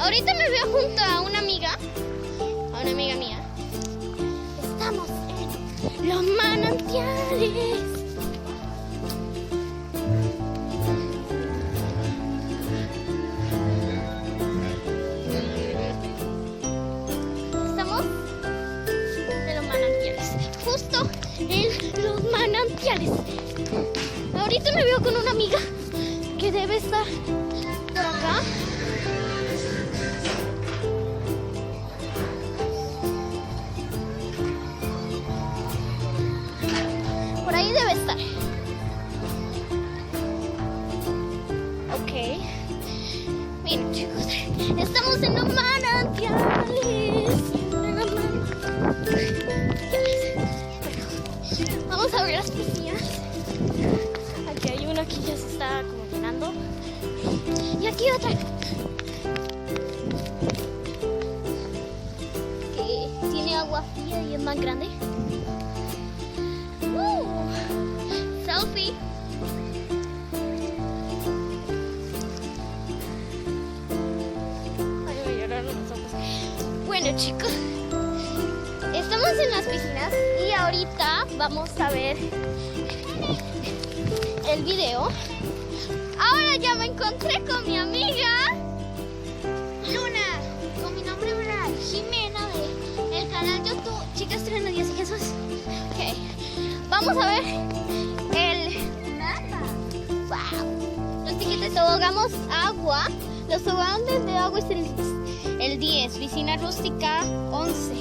Ahorita me veo junto a una amiga mía. Estamos en los manantiales. Estamos en los manantiales, justo en los manantiales. Ahorita me veo con una amiga que debe estar por acá. Por ahí debe estar. Ok. Miren, chicos, estamos en los manantiales. Vamos a ver las piscinas. Aquí hay una que ya se está como llenando. Y aquí otra. Que tiene agua fría y es más grande. Selfie. Ay, me lloraron los ojos. Bueno, chicos, estamos en las piscinas y ahorita vamos a ver el video. Ahora ya me encontré con mi amiga Luna, con mi nombre real, Jimena, del canal YouTube Chicas Trenadillas y Jesús. Ok, vamos a ver el mapa. Wow. Los tickets tobogamos agua. Los toboganes de agua es el 10, piscina rústica 11,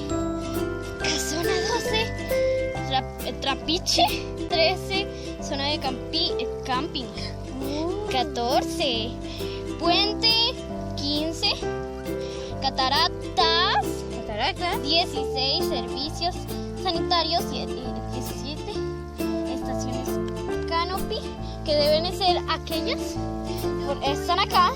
casona 12, trapiche 13, zona de camping 14, puente 15, cataratas 16, servicios sanitarios 17, estaciones canopy, que deben ser aquellas, están acá.